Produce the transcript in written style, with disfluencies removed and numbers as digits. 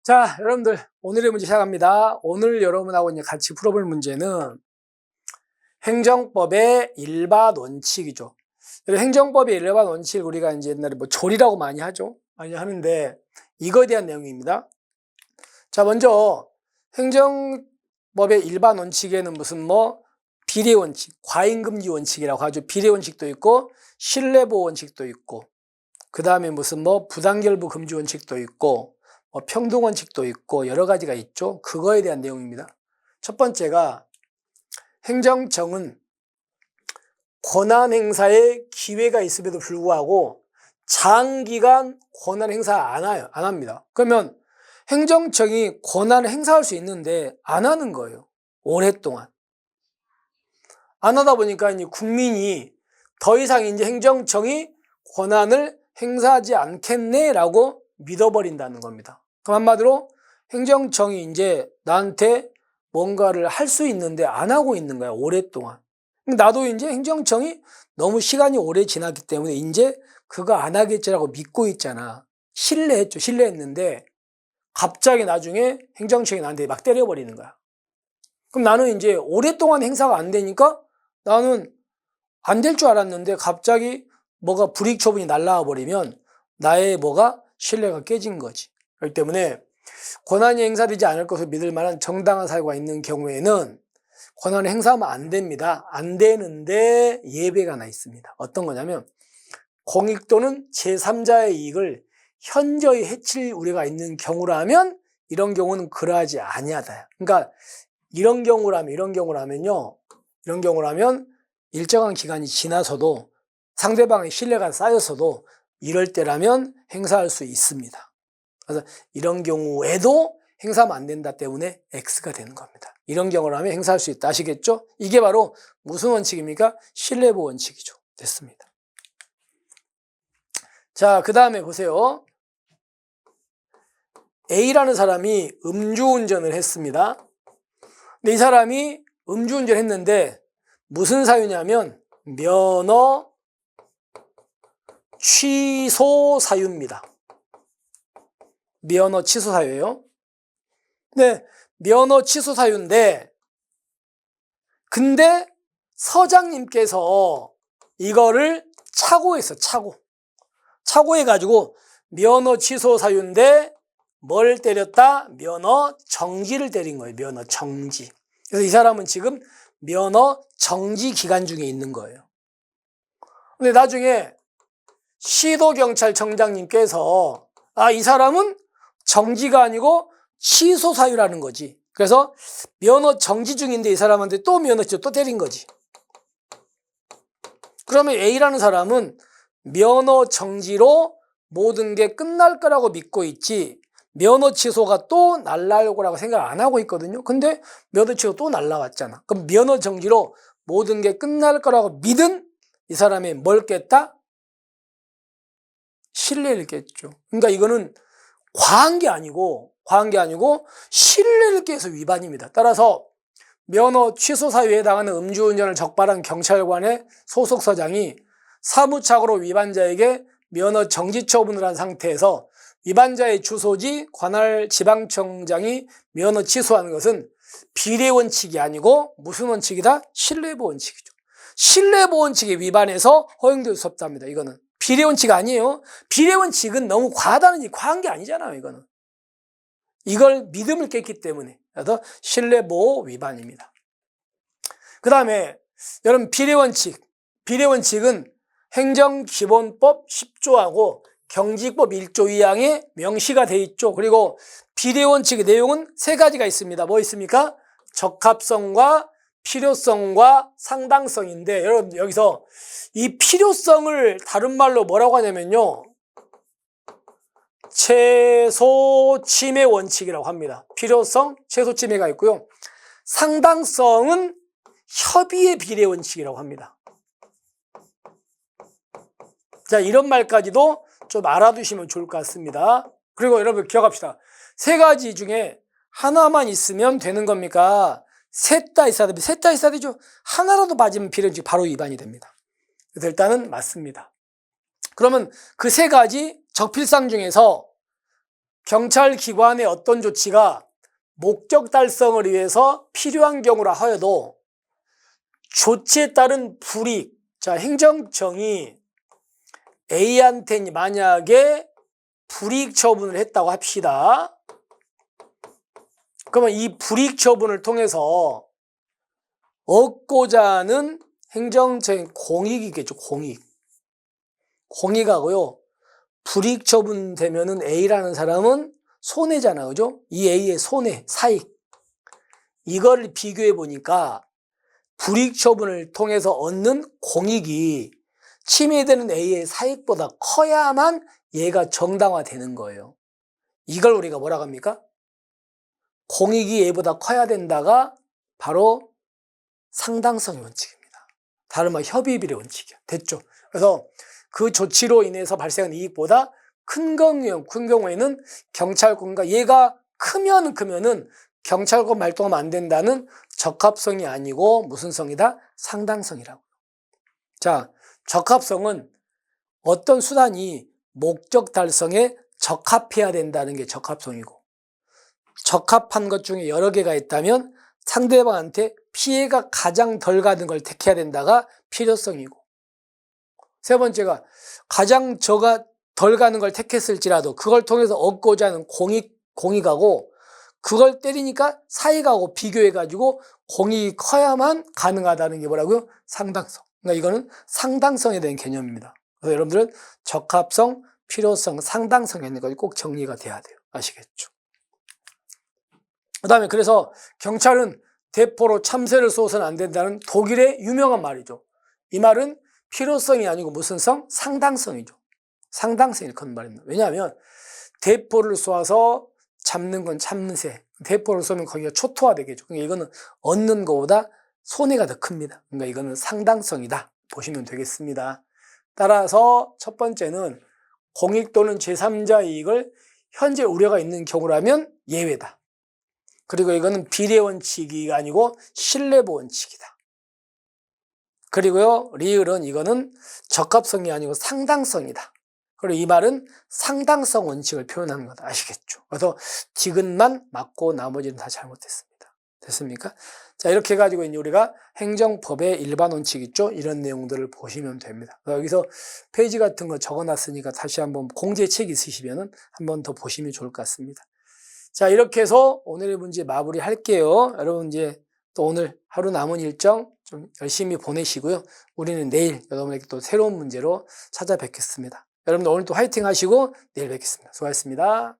자, 여러분들 오늘의 문제 시작합니다. 오늘 여러분하고 이제 같이 풀어볼 문제는 행정법의 일반 원칙이죠. 행정법의 일반 원칙 우리가 이제 옛날에 뭐 조리라고 많이 하죠. 많이 하는데 이거에 대한 내용입니다. 자, 먼저 행정법의 일반 원칙에는 무슨 뭐 비례 원칙, 과잉금지 원칙이라고 하죠. 비례 원칙도 있고 신뢰보호 원칙도 있고 그 다음에 무슨 뭐 부당결부 금지 원칙도 있고 평등 원칙도 있고 여러 가지가 있죠. 그거에 대한 내용입니다. 첫 번째가 행정청은 권한 행사에 기회가 있음에도 불구하고 장기간 권한 행사 안 합니다. 그러면 행정청이 권한을 행사할 수 있는데 안 하는 거예요. 오랫동안. 안 하다 보니까 이제 국민이 더 이상 이제 행정청이 권한을 행사하지 않겠네라고 믿어버린다는 겁니다. 그럼 한마디로 행정청이 이제 나한테 뭔가를 할 수 있는데 안 하고 있는 거야, 오랫동안. 나도 이제 행정청이 너무 시간이 오래 지났기 때문에 이제 그거 안 하겠지라고 믿고 있잖아. 신뢰했죠. 신뢰했는데 갑자기 나중에 행정청이 나한테 막 때려버리는 거야. 그럼 나는 이제 오랫동안 행사가 안 되니까 나는 안 될 줄 알았는데 갑자기 뭐가 불이익 처분이 날라와 버리면 나의 뭐가 신뢰가 깨진 거지. 그렇기 때문에 권한이 행사되지 않을 것을 믿을 만한 정당한 사유가 있는 경우에는 권한을 행사하면 안 됩니다. 안 되는데 예외가 하나 있습니다. 어떤 거냐면 공익 또는 제3자의 이익을 현저히 해칠 우려가 있는 경우라면 이런 경우는 그러하지 아니하다. 그러니까 이런 경우라면요. 이런 경우라면 일정한 기간이 지나서도 상대방의 신뢰가 쌓여서도 이럴 때라면 행사할 수 있습니다. 그래서 이런 경우에도 행사하면 안 된다 때문에 X가 되는 겁니다. 이런 경우라면 행사할 수 있다. 아시겠죠? 이게 바로 무슨 원칙입니까? 신뢰보호 원칙이죠. 됐습니다. 자, 그 다음에 보세요. A라는 사람이 음주운전을 했습니다. 근데 이 사람이 음주운전을 했는데 무슨 사유냐면 면허 취소 사유입니다. 면허 취소 사유예요. 네, 면허 취소 사유인데 근데 서장님께서 이거를 착오했어. 착오해가지고 면허 취소 사유인데 뭘 때렸다? 면허 정지를 때린 거예요. 면허 정지. 그래서 이 사람은 지금 면허 정지 기간 중에 있는 거예요. 근데 나중에 시도경찰청장님께서 이 사람은 정지가 아니고 취소 사유라는 거지. 그래서 면허 정지 중인데 이 사람한테 또 면허 취소 또 때린 거지. 그러면 A라는 사람은 면허 정지로 모든 게 끝날 거라고 믿고 있지 면허 취소가 또 날라올 거라고 생각 안 하고 있거든요. 근데 면허 취소 또 날라왔잖아. 그럼 면허 정지로 모든 게 끝날 거라고 믿은 이 사람이 뭘 깼다? 신뢰를 깼죠. 그러니까 이거는 과한 게 아니고 신뢰를 깨서 위반입니다. 따라서 면허 취소 사유에 해당하는 음주운전을 적발한 경찰관의 소속서장이 사무착오로 위반자에게 면허 정지 처분을 한 상태에서 위반자의 주소지 관할 지방청장이 면허 취소하는 것은 비례 원칙이 아니고 무슨 원칙이다? 신뢰보호 원칙이죠. 신뢰보호 원칙에 위반해서 허용될 수 없답니다. 이거는 비례 원칙 아니에요. 비례 원칙은 너무 과한 게 아니잖아요. 이걸 믿음을 깼기 때문에. 그래서 신뢰보호 위반입니다. 그 다음에 여러분 비례원칙은 행정기본법 10조하고 경직법 1조 2항에 명시가 돼 있죠. 그리고 비례원칙의 내용은 세 가지가 있습니다. 뭐 있습니까? 적합성과 필요성과 상당성인데 여러분 여기서 이 필요성을 다른 말로 뭐라고 하냐면요. 최소 침해 원칙이라고 합니다. 필요성, 최소 침해가 있고요. 상당성은 협의의 비례 원칙이라고 합니다. 자, 이런 말까지도 좀 알아두시면 좋을 것 같습니다. 그리고 여러분 기억합시다. 세 가지 중에 하나만 있으면 되는 겁니까? 셋 다 있어야 됩니다. 셋 다 있어야 되죠. 하나라도 맞으면 비례 원칙 바로 위반이 됩니다. 그래서 일단은 맞습니다. 그러면 그 세 가지 적필상 중에서 경찰 기관의 어떤 조치가 목적 달성을 위해서 필요한 경우라 하여도 조치에 따른 불이익, 자, 행정청이 A한테 만약에 불이익 처분을 했다고 합시다. 그러면 이 불이익 처분을 통해서 얻고자 하는 행정적인 공익이겠죠, 공익. 공익하고요. 불이익 처분되면은 A라는 사람은 손해잖아요, 그죠? 이 A의 손해, 사익. 이걸 비교해 보니까 불이익 처분을 통해서 얻는 공익이 침해되는 A의 사익보다 커야만 얘가 정당화되는 거예요. 이걸 우리가 뭐라고 합니까? 공익이 A보다 커야 된다가 바로 상당성의 원칙입니다. 다른 말 협의비례 원칙이요. 됐죠? 그래서 그 조치로 인해서 발생한 이익보다 큰 경우에는 경찰권과 얘가 크면은 경찰권 발동하면 안 된다는 적합성이 아니고 무슨 성이다? 상당성이라고요. 자, 적합성은 어떤 수단이 목적 달성에 적합해야 된다는 게 적합성이고, 적합한 것 중에 여러 개가 있다면 상대방한테 피해가 가장 덜 가는 걸 택해야 된다가 필요성이고, 세 번째가 가장 저가 덜 가는 걸 택했을지라도 그걸 통해서 얻고자 하는 공익하고, 그걸 때리니까 사익하고 비교해가지고 공익이 커야만 가능하다는 게 뭐라고요? 상당성. 그러니까 이거는 상당성에 대한 개념입니다. 그래서 여러분들은 적합성, 필요성, 상당성에 있는 것이 꼭 정리가 돼야 돼요. 아시겠죠? 그 다음에 그래서 경찰은 대포로 참새를 쏘서는 안 된다는 독일의 유명한 말이죠. 이 말은 필요성이 아니고 무슨 성? 상당성이죠. 상당성이 큰 말입니다. 왜냐하면 대포를 쏘아서 잡는 건 참새, 대포를 쏘면 거기가 초토화되겠죠. 그러니까 이거는 얻는 것보다 손해가 더 큽니다. 그러니까 이거는 상당성이다 보시면 되겠습니다. 따라서 첫 번째는 공익 또는 제3자 이익을 현재 우려가 있는 경우라면 예외다. 그리고 이거는 비례 원칙이 아니고 신뢰보 원칙이다. 그리고요, 리을은 이거는 적합성이 아니고 상당성이다. 그리고 이 말은 상당성 원칙을 표현하는 거다. 아시겠죠? 그래서 디귿만 맞고 나머지는 다 잘못됐습니다. 됐습니까? 자, 이렇게 해가지고 이제 우리가 행정법의 일반 원칙 있죠? 이런 내용들을 보시면 됩니다. 여기서 페이지 같은 거 적어놨으니까 다시 한번 공제책 있으시면은 한번 더 보시면 좋을 것 같습니다. 자, 이렇게 해서 오늘의 문제 마무리 할게요. 여러분 이제 또 오늘 하루 남은 일정 좀 열심히 보내시고요. 우리는 내일 여러분에게 또 새로운 문제로 찾아뵙겠습니다. 여러분들 오늘 또 화이팅 하시고 내일 뵙겠습니다. 수고하셨습니다.